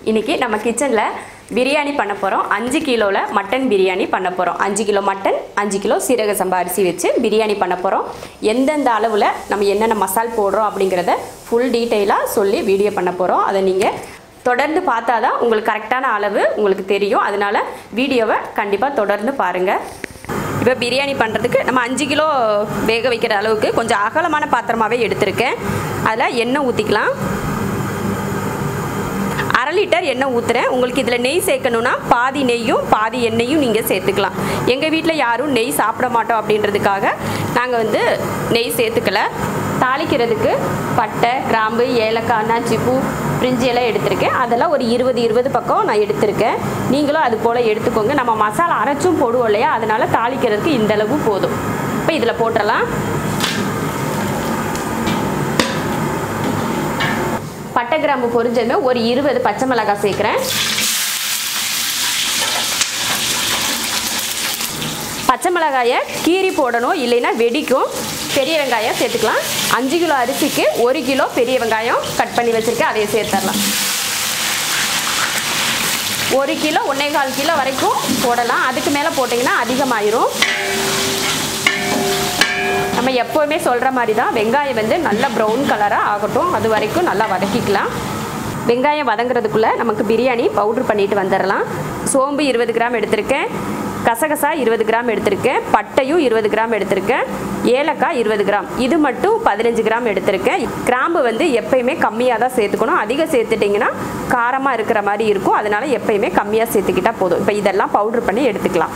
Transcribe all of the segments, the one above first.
இன்னைக்கு நம்ம கிச்சன்ல பிரியாணி பண்ண போறோம். 5 கிலோல மட்டன் பிரியாணி பண்ண போறோம். 5 கிலோ மட்டன், 5 கிலோ சீரக சம்பா அரிசி வச்சு பிரியாணி பண்ண போறோம். எந்தெந்த அளவுல நம்ம என்னென்ன மசால் போடுறோம் அப்படிங்கறத ஃபுல் டீடைலா சொல்லி வீடியோ பண்ண போறோம். அதை நீங்க தொடர்ந்து பார்த்தாதான் உங்களுக்கு கரெக்டான அளவு உங்களுக்கு தெரியும். அதனால வீடியோவை கண்டிப்பா தொடர்ந்து பாருங்க. இப்போ பிரியாணி பண்ணுறதுக்கு நம்ம 5 கிலோ வேக வைக்கிற அளவுக்கு கொஞ்சம் அகலமான பாத்திரமாகவே எடுத்திருக்கேன். அதில் எண்ணெய் ஊற்றிக்கலாம். 1/2 லிட்டர் எண்ணெய் ஊற்றுறேன். உங்களுக்கு இதில் நெய் சேர்க்கணுன்னா பாதி நெய்யும் பாதி எண்ணெயும் நீங்கள் சேர்த்துக்கலாம். எங்கள் வீட்டில் யாரும் நெய் சாப்பிட மாட்டோம் அப்படின்றதுக்காக நாங்கள் நெய் சேர்த்துக்கல. தாளிக்கிறதுக்கு பட்டை, கிராம்பு, ஏலக்காய், அன்னாச்சிப்பூ, பிரிஞ்சி எல்லாம் எடுத்திருக்கேன். அதெல்லாம் ஒரு 20 பக்கம் நான் எடுத்திருக்கேன். நீங்களும் அது போல் எடுத்துக்கோங்க. நம்ம மசாலா அரைச்சும் போடுவோம் இல்லையா, அதனால் தாளிக்கிறதுக்கு இந்தளவு போதும். இப்போ இதில் போட்டுடலாம். பட்டை கிராம்பு பொரிஞ்சதுமே ஒரு 20 பச்சை மிளகாய் சேர்க்குறேன். பச்சை மிளகாயை கீரி போடணும், இல்லைன்னா வெடிக்கும். பெரிய வெங்காயம் சேர்த்துக்கலாம். 5 கிலோ அரிசிக்கு 1 கிலோ பெரிய வெங்காயம் கட் பண்ணி வச்சுருக்கேன், அதையே சேர்த்துடலாம். 1 கிலோ 1.25 கிலோ வரைக்கும் போடலாம். அதுக்கு மேலே போட்டிங்கன்னா அதிகமாயிரும். நம்ம எப்போவுமே சொல்கிற மாதிரி தான் வெங்காயம் நல்லா ப்ரௌன் கலராக ஆகட்டும், அது வரைக்கும் நல்லா வதக்கிக்கலாம். வெங்காயம் வதங்குறதுக்குள்ளே நமக்கு பிரியாணி பவுட்ரு பண்ணிட்டு வந்துடலாம். சோம்பு 20 கிராம் எடுத்திருக்கேன், கசகசா 20 கிராம் எடுத்திருக்கேன், பட்டையும் 20 கிராம் எடுத்திருக்கேன், ஏலக்காய் 20 கிராம், இது மட்டும் 15 கிராம் எடுத்திருக்கேன். கிராம்பு எப்பயுமே கம்மியாக தான் சேர்த்துக்கணும். அதிகம் சேர்த்துட்டிங்கன்னா காரமாக இருக்கிற மாதிரி இருக்கும். அதனால் எப்பயுமே கம்மியாக சேர்த்துக்கிட்டால் போதும். இப்போ இதெல்லாம் பவுட்ரு பண்ணி எடுத்துக்கலாம்.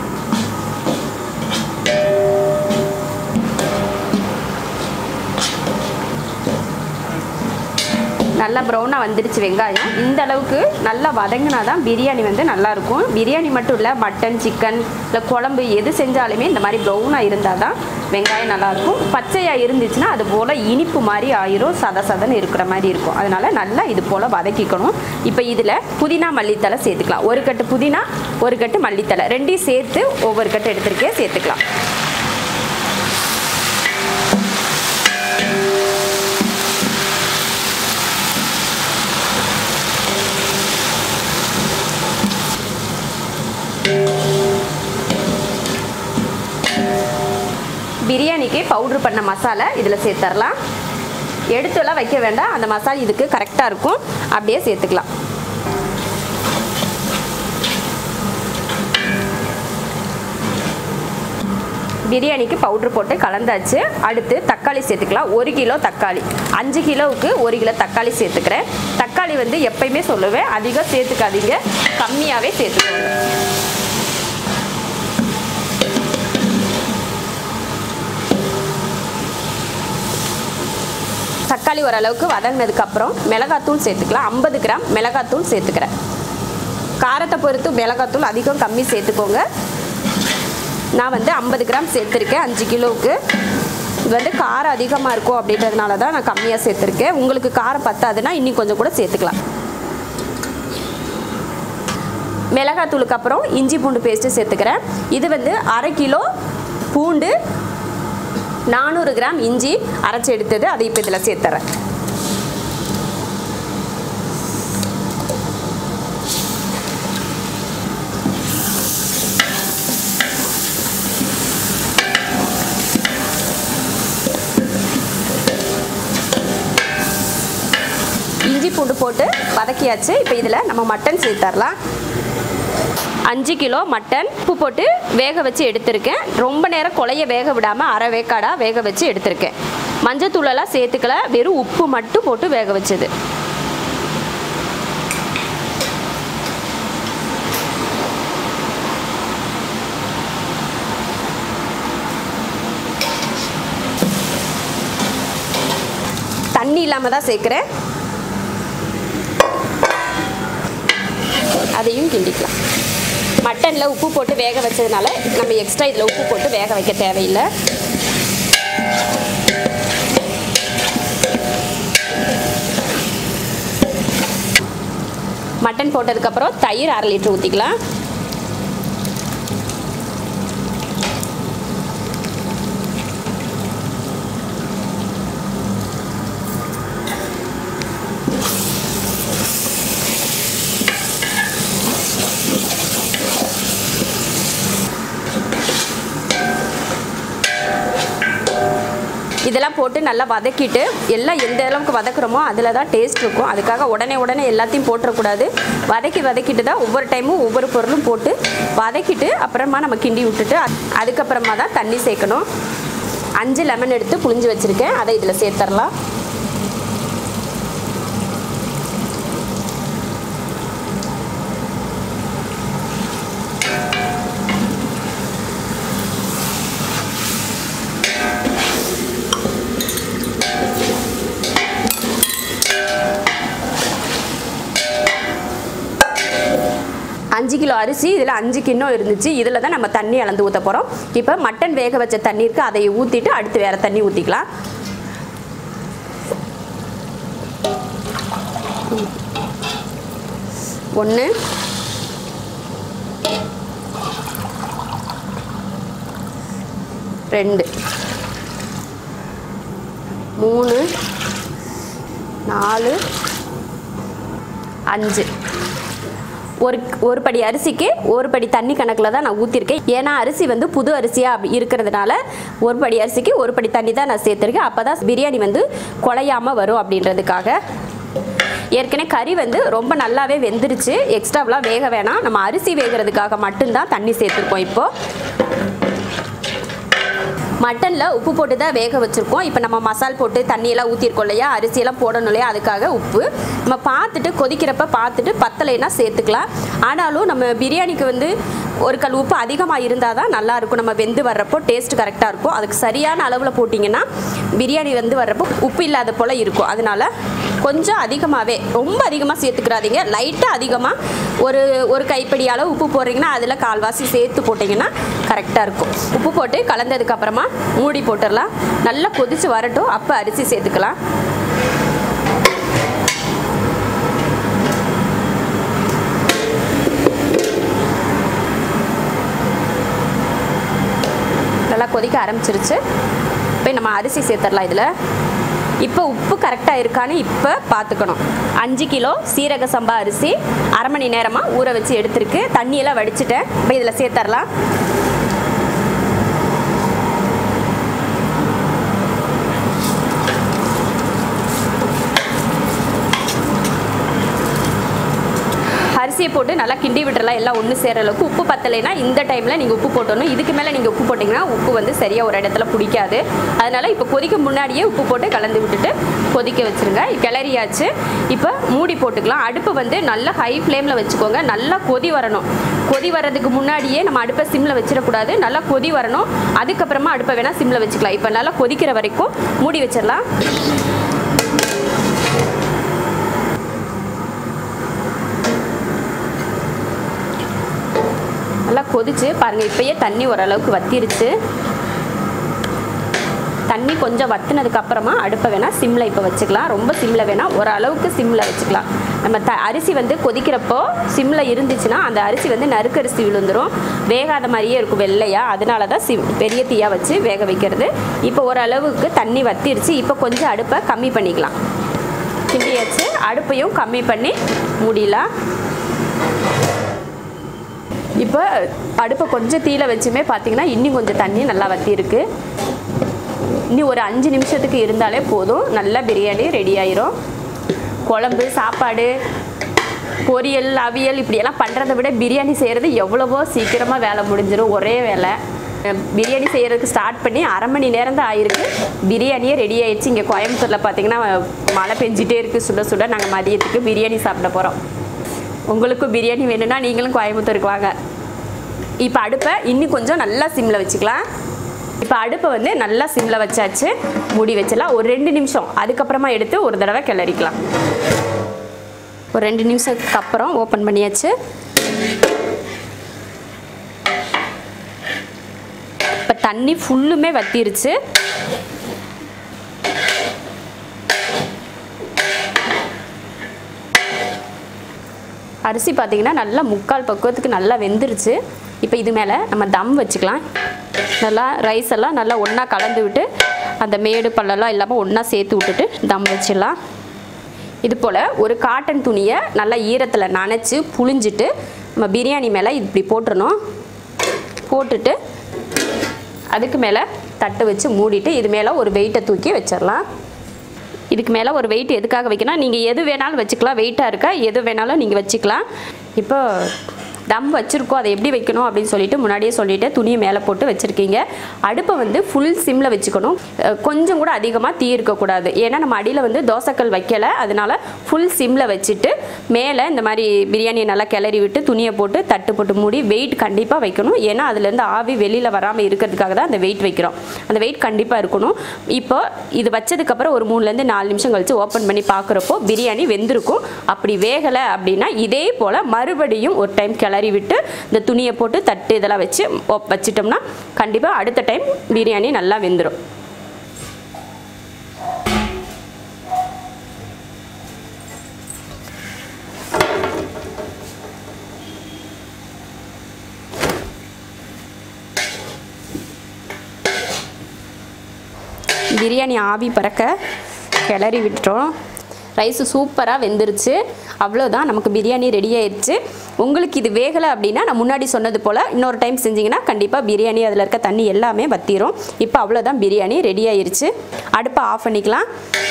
நல்லா ப்ரௌனாக வந்துடுச்சு வெங்காயம். இந்த அளவுக்கு நல்லா வதங்கினா தான் பிரியாணி நல்லாயிருக்கும். பிரியாணி மட்டும் இல்லை, மட்டன், சிக்கன், இல்லை குழம்பு எது செஞ்சாலுமே இந்த மாதிரி ப்ரௌனாக இருந்தால் தான் வெங்காயம் நல்லாயிருக்கும். பச்சையாக இருந்துச்சுன்னா அது போல் இனிப்பு மாதிரி ஆயிரும், சதன்னு இருக்கிற மாதிரி இருக்கும். அதனால் நல்லா இது போல் வதக்கிக்கணும். இப்போ இதில் புதினா மல்லித்தலை சேர்த்துக்கலாம். 1 கட்டு புதினா, 1 கட்டு மல்லித்தலை, ரெண்டையும் சேர்த்து ஒவ்வொரு கட்டு எடுத்துருக்கேன், சேர்த்துக்கலாம். பிரியாணிக்கு பவுட்ரு பண்ண மசாலா இதில் சேர்த்துடலாம். எடுத்துலாம் வைக்க வேண்டாம், அந்த மசாலா இதுக்கு கரெக்டாக இருக்கும். அப்படியே சேர்த்துக்கலாம். பிரியாணிக்கு பவுட்ரு போட்டு கலந்தாச்சு. அடுத்து தக்காளி சேர்த்துக்கலாம். 1 கிலோ தக்காளி, 5 கிலோவுக்கு 1 கிலோ தக்காளி சேர்த்துக்கிறேன். தக்காளி எப்பயுமே சொல்லுவேன், அதிகம் சேர்த்துக்காதீங்க, கம்மியாகவே சேர்த்துக்கோங்க. தக்காளி ஓரளவுக்கு வதங்கினதுக்கப்புறம் மிளகாத்தூள் சேர்த்துக்கலாம். 50 கிராம் மிளகாத்தூள் சேர்த்துக்கிறேன். காரத்தை பொறுத்து மிளகாத்தூள் அதிகம் கம்மி சேர்த்துக்கோங்க. நான் 50 கிராம் சேர்த்துருக்கேன் 5 கிலோவுக்கு. இது காரம் அதிகமாக இருக்கும் அப்படின்றதுனால தான் நான் கம்மியாக சேர்த்துருக்கேன். உங்களுக்கு காரம் பத்தாதுன்னா இன்னும் கொஞ்சம் கூட சேர்த்துக்கலாம். மிளகாத்தூளுக்கு அப்புறம் இஞ்சி பூண்டு பேஸ்ட்டு சேர்த்துக்கிறேன். இது 1/2 கிலோ பூண்டு, 400 கிராம் இஞ்சி அரைச்சி எடுத்தது, அதை இப்போ இதில் சேர்த்துறேன். இஞ்சி பூண்டு போட்டு வதக்கியாச்சு. இப்போ இதில் நம்ம மட்டன் சேர்த்துடலாம். 5 கிலோ மட்டன் உப்பு போட்டு வேக வச்சு எடுத்திருக்கேன். ரொம்ப நேரம் கொலைய வேக விடாமல் அரை வேக்காடாக வேக வச்சு எடுத்திருக்கேன். மஞ்சத்தூளெல்லாம் சேர்த்துக்கல, வெறும் உப்பு மட்டும் போட்டு வேக வச்சது. தண்ணி இல்லாமல் தான் சேர்க்குறேன். அதையும் கிண்டிக்கலாம். மட்டனில் உப்பு போட்டு வேக வச்சதுனால நம்ம எக்ஸ்ட்ரா இதில் உப்பு போட்டு வேக வைக்க தேவையில்லை. மட்டன் போட்டதுக்கப்புறம் தயிர் 1/2 லிட்டர் ஊற்றிக்கலாம். எல்லாம் போட்டு நல்லா வதக்கிட்டு எல்லாம் எந்த அளவுக்கு வதக்குறோமோ அதில் தான் டேஸ்ட் இருக்கும். அதுக்காக உடனே எல்லாத்தையும் போட்டுறக்கூடாது. வதக்கிட்டு தான் ஒவ்வொரு டைமும் ஒவ்வொரு பொருளும் போட்டு வதக்கிட்டு அப்புறமா நம்ம கிண்டி விட்டுட்டு அதுக்கப்புறமா தான் தண்ணி சேர்க்கணும். 5 லெமன் எடுத்து புளிஞ்சு வச்சுருக்கேன், அதை இதில் சேர்த்துடலாம். அஞ்சு கிலோ அரிசி இதில் 5 கிண்ணம் இருந்துச்சு. இதில் தான் நம்ம தண்ணி அளந்து ஊற்ற போகிறோம். இப்போ மட்டன் வேக வச்ச தண்ணி இருக்குது, அதை ஊற்றிட்டு அடுத்து வேறு தண்ணி ஊற்றிக்கலாம். ஒன்று, 2, 3, 4, 5. ஒரு படி அரிசிக்கு ஒரு படி தண்ணி கணக்கில் தான் நான் ஊற்றிருக்கேன். ஏன்னா அரிசி வந்து புது அரிசியாக இருக்கிறதுனால ஒரு படி அரிசிக்கு ஒரு படி தண்ணி தான் நான் சேர்த்துருக்கேன். அப்போ தான் பிரியாணி வந்து குலையாமல் வரும் அப்படின்றதுக்காக. ஏற்கனவே கறி வந்து ரொம்ப நல்லாவே வெந்துருச்சு, எக்ஸ்ட்ராவெலாம் வேக வேணாம். நம்ம அரிசி வேகிறதுக்காக மட்டும்தான் தண்ணி சேர்த்துருக்கோம். இப்போது மட்டனில் உப்பு போட்டு தான் வேக வச்சுருக்கோம். இப்போ நம்ம மசால் போட்டு தண்ணியெல்லாம் ஊற்றிருக்கோம் இல்லையா, அரிசியெல்லாம் போடணும் இல்லையா, அதுக்காக உப்பு நம்ம பார்த்துட்டு கொதிக்கிறப்ப பார்த்துட்டு பத்தலைன்னா சேர்த்துக்கலாம். ஆனாலும் நம்ம பிரியாணிக்கு வந்து ஒரு கல் உப்பு அதிகமாக இருந்தால் தான் நல்லாயிருக்கும். நம்ம வெந்து வர்றப்போ டேஸ்ட் கரெக்டாக இருக்கும். அதுக்கு சரியான அளவில் போட்டிங்கன்னா பிரியாணி வந்து வர்றப்போ உப்பு இல்லாத போல் இருக்கும். அதனால் கொஞ்சம் அதிகமாகவே, ரொம்ப அதிகமாக சேர்த்துக்கிறாதீங்க. லைட்டாக அதிகமாக ஒரு கைப்பிடி அளவு உப்பு போடுறீங்கன்னா அதில் கால்வாசி சேர்த்து போட்டிங்கன்னா கரெக்டாக இருக்கும். உப்பு போட்டு கலந்ததுக்கப்புறமா மூடி போட்டுடலாம். நல்லா கொதித்து வரட்டும், அப்போ அரிசி சேர்த்துக்கலாம். நல்லா கொதிக்க ஆரம்பிச்சிருச்சு. இப்போ நம்ம அரிசி சேர்த்துடலாம் இதில். இப்போ உப்பு கரெக்டாக இருக்கான்னு இப்போ பார்த்துக்கணும். 5 கிலோ சீரக சம்பா அரிசி அரை மணி நேரமாக ஊற வச்சு எடுத்துருக்கு. தண்ணியெல்லாம் வடிச்சிட்டேன். இப்போ இதில் சேர்த்துடலாம். அரிசியை போட்டு நல்லா கிண்டி விட்டுறலாம். எல்லாம் ஒன்று சேர அளவுக்கு. உப்பு பத்தலைன்னா இந்த டைமில் நீங்கள் உப்பு போட்டணும். இதுக்கு மேலே நீங்கள் உப்பு போட்டிங்கன்னா உப்பு வந்து சரியாக ஒரு இடத்துல பிடிக்காது. அதனால் இப்போ கொதிக்க முன்னாடியே உப்பு போட்டு கலந்து விட்டுட்டு கொதிக்க வச்சுருங்க. கிளறியாச்சு. இப்போ மூடி போட்டுக்கலாம். அடுப்பு வந்து நல்லா ஹை ஃப்ளேமில் வச்சுக்கோங்க. நல்லா கொதி வரணும். கொதி வர்றதுக்கு முன்னாடியே நம்ம அடுப்பை சிம்மில் வச்சிடக்கூடாது. நல்லா கொதி வரணும். அதுக்கப்புறமா அடுப்பை வேணால் சிம்மில் வச்சுக்கலாம். இப்போ நல்லா கொதிக்கிற வரைக்கும் மூடி வச்சிடலாம். நல்லா கொதிச்சு பாருங்கள். இப்போயே தண்ணி ஓரளவுக்கு வத்திருச்சு. தண்ணி கொஞ்சம் வற்றினதுக்கப்புறமா அடுப்பை வேணால் சிம்மில் இப்போ வச்சுக்கலாம். ரொம்ப சிம்மில் வேணால் ஓரளவுக்கு சிம்மில் வச்சுக்கலாம். நம்ம அரிசி வந்து கொதிக்கிறப்போ சிம்மில் இருந்துச்சுன்னா அந்த அரிசி வந்து நறுக்கரிசி விழுந்துடும், வேகாத மாதிரியே இருக்கும் வெள்ளையாக. அதனால தான் பெரிய தீயாக வச்சு வேக வைக்கிறது. இப்போ ஓரளவுக்கு தண்ணி வத்திருச்சு. இப்போ கொஞ்சம் அடுப்பை கம்மி பண்ணிக்கலாம். கிண்டியாச்சு. அடுப்பையும் கம்மி பண்ணி மூடிடலாம். இப்போ அடுப்பை கொஞ்சம் தீயில வச்சுமே பார்த்தீங்கன்னா இன்னும் கொஞ்சம் தண்ணி நல்லா வற்றிருக்கு. இன்னும் ஒரு 5 நிமிஷத்துக்கு இருந்தாலே போதும், நல்லா பிரியாணி ரெடி ஆயிரும். குழம்பு, சாப்பாடு, பொரியல், அவியல் இப்படியெல்லாம் பண்ணுறதை விட பிரியாணி செய்கிறது எவ்வளவோ சீக்கிரமாக வேலை முடிஞ்சிடும். ஒரே வேலை. பிரியாணி செய்கிறதுக்கு ஸ்டார்ட் பண்ணி அரை மணி நேரம் தான் ஆயிருக்கு. பிரியாணியே ரெடி ஆயிடுச்சு. இங்கே கோயம்புத்தூரில் பார்த்தீங்கன்னா மழை பெஞ்சிட்டே இருக்குது. சுட சுட நாங்கள் மதியத்துக்கு பிரியாணி சாப்பிட போகிறோம். உங்களுக்கும் பிரியாணி வேணும்னா நீங்களும் கோயம்புத்தூருக்கு வாங்க. இப்போ அடுப்பை இன்னும் கொஞ்சம் நல்லா சிம்மில் வச்சுக்கலாம். இப்போ அடுப்பை வந்து நல்லா சிம்மில் வச்சாச்சு. மூடி வச்சிடலாம். ஒரு 2 நிமிஷம். அதுக்கப்புறமா எடுத்து ஒரு தடவை கிளறிக்கலாம். ஒரு 2 நிமிஷத்துக்கு அப்புறம் ஓப்பன் பண்ணியாச்சு. இப்போ தண்ணி ஃபுல்லுமே வத்திருச்சு. அரிசி பார்த்திங்கன்னா நல்லா முக்கால் பக்குவத்துக்கு நல்லா வெந்துருச்சு. இப்போ இது மேலே நம்ம தம் வச்சுக்கலாம். நல்லா ரைஸ் எல்லாம் நல்லா ஒன்றா கலந்து விட்டு அந்த மேடு பள்ளெல்லாம் இல்லாமல் ஒன்றா சேர்த்து விட்டுட்டு தம் வச்சிடலாம். இது போல் ஒரு காட்டன் துணியை நல்லா ஈரத்தில் நனைச்சி புழிஞ்சிட்டு நம்ம பிரியாணி மேலே இப்படி போட்டுறணும். போட்டுட்டு அதுக்கு மேலே தட்டு வச்சு மூடிட்டு இது மேலே ஒரு வெயிட்டை தூக்கி வச்சிடலாம். இதுக்கு மேலே ஒரு வெயிட் எதுக்காக வைக்கணும், நீங்கள் எது வேணாலும் வச்சுக்கலாம், வெயிட்டாக இருக்கா எது வேணாலும் நீங்கள் வச்சுக்கலாம். இப்போ தம் வச்சுருக்கோம், அதை எப்படி வைக்கணும் அப்படின்னு சொல்லிட்டு முன்னாடியே சொல்லிவிட்டு துணியை மேலே போட்டு வச்சுருக்கீங்க. அடுப்பை வந்து ஃபுல் சிம்மில் வச்சுக்கணும், கொஞ்சம் கூட அதிகமாக தீ இருக்கக்கூடாது. ஏன்னா நம்ம அடியில் வந்து தோசைக்கல் வைக்கலை, அதனால் ஃபுல் சிம்மில் வச்சுட்டு மேலே இந்த மாதிரி பிரியாணியை நல்லா கிளறி விட்டு துணியை போட்டு தட்டு போட்டு மூடி வெயிட் கண்டிப்பாக வைக்கணும். ஏன்னா அதுலேருந்து ஆவி வெளியில் வராமல் இருக்கிறதுக்காக தான் அந்த வெயிட் வைக்கிறோம். அந்த வெயிட் கண்டிப்பாக இருக்கணும். இப்போ இது வச்சதுக்கப்புறம் ஒரு 3லேருந்து 4 நிமிஷம் கழித்து ஓப்பன் பண்ணி பார்க்குறப்போ பிரியாணி வெந்திருக்கும். அப்படி வேகலை அப்படின்னா இதே போல் மறுபடியும் ஒரு டைம் கிளறி விட்டு இந்த துணியை போட்டு தட்டு இதெல்லாம் வச்சு வச்சிட்டோம்னா கண்டிப்பாக அடுத்த டைம் பிரியாணி நல்லா வெந்துடும். பிரியாணி ஆவி பறக்க கிளறி விட்டுறோம். ரைஸு சூப்பராக வெந்துருச்சு. அவ்வளோதான், நமக்கு பிரியாணி ரெடி ஆயிடுச்சு. உங்களுக்கு இது வேகலை அப்படின்னா நான் முன்னாடி சொன்னது போல் இன்னொரு டைம் செஞ்சிங்கன்னா கண்டிப்பாக பிரியாணி அதில் இருக்க தண்ணி எல்லாமே வற்றிரும். இப்போ அவ்வளோதான், பிரியாணி ரெடி ஆயிடுச்சு. அடுப்பை ஆஃப் பண்ணிக்கலாம்.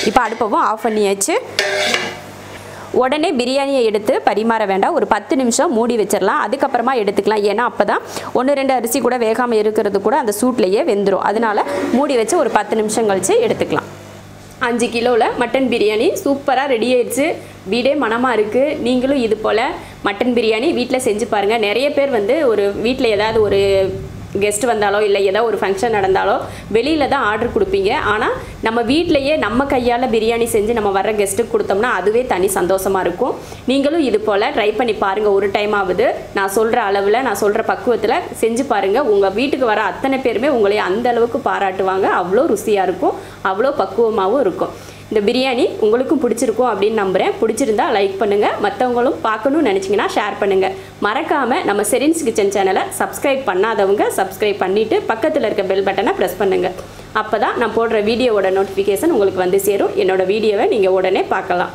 இப்போ அடுப்பவும் ஆஃப் பண்ணியாச்சு. உடனே பிரியாணியை எடுத்து பரிமாற வேண்டாம், ஒரு 10 நிமிஷம் மூடி வச்சிடலாம், அதுக்கப்புறமா எடுத்துக்கலாம். ஏன்னா அப்போ தான் 1-2 அரிசி கூட வேகாமல் இருக்கிறது கூட அந்த சூட்லேயே வெந்துடும். அதனால் மூடி வச்சு ஒரு 10 நிமிஷம் கழித்து எடுத்துக்கலாம். 5 கிலோவில் மட்டன் பிரியாணி சூப்பராக ரெடி ஆயிடுச்சு. வீடே மனமாக இருக்குது. நீங்களும் இது போல் மட்டன் பிரியாணி வீட்டில் செஞ்சு பாருங்கள். நிறைய பேர் வந்து ஒரு வீட்டில் ஏதாவது ஒரு கெஸ்ட் வந்தாலோ இல்லை ஏதோ ஒரு ஃபங்க்ஷன் நடந்தாலோ வெளியில் தான் ஆர்டர் கொடுப்பீங்க. ஆனால் நம்ம வீட்டிலையே நம்ம கையால் பிரியாணி செஞ்சு நம்ம வர்ற கெஸ்ட்டுக்கு கொடுத்தோம்னா அதுவே தனி சந்தோஷமாக இருக்கும். நீங்களும் இது போல் ட்ரை பண்ணி பாருங்கள். ஒரு டைம் ஆகுது நான் சொல்கிற அளவில் நான் சொல்கிற பக்குவத்தில் செஞ்சு பாருங்கள். உங்கள் வீட்டுக்கு வர அத்தனை பேருமே உங்களை அந்த அளவுக்கு பாராட்டுவாங்க. அவ்வளோ ருசியாக இருக்கும், அவ்வளோ பக்குவமாகவும் இருக்கும். இந்த பிரியாணி உங்களுக்கும் பிடிச்சிருக்கும் அப்படின்னு நம்புகிறேன். பிடிச்சிருந்தா லைக் பண்ணுங்கள், மற்றவங்களும் பார்க்கணும்னு நினச்சிங்கன்னா ஷேர் பண்ணுங்கள். மறக்காமல் நம்ம ஷெரின்ஸ் கிச்சன் சேனலை சப்ஸ்கிரைப் பண்ணாதவங்க சப்ஸ்கிரைப் பண்ணிவிட்டு பக்கத்தில் இருக்க பெல் பட்டனை ப்ரெஸ் பண்ணுங்கள். அப்போ தான் நான் போடுற வீடியோவோட நோட்டிஃபிகேஷன் உங்களுக்கு வந்து சேரும். என்னோடய வீடியோவை நீங்கள் உடனே பார்க்கலாம்.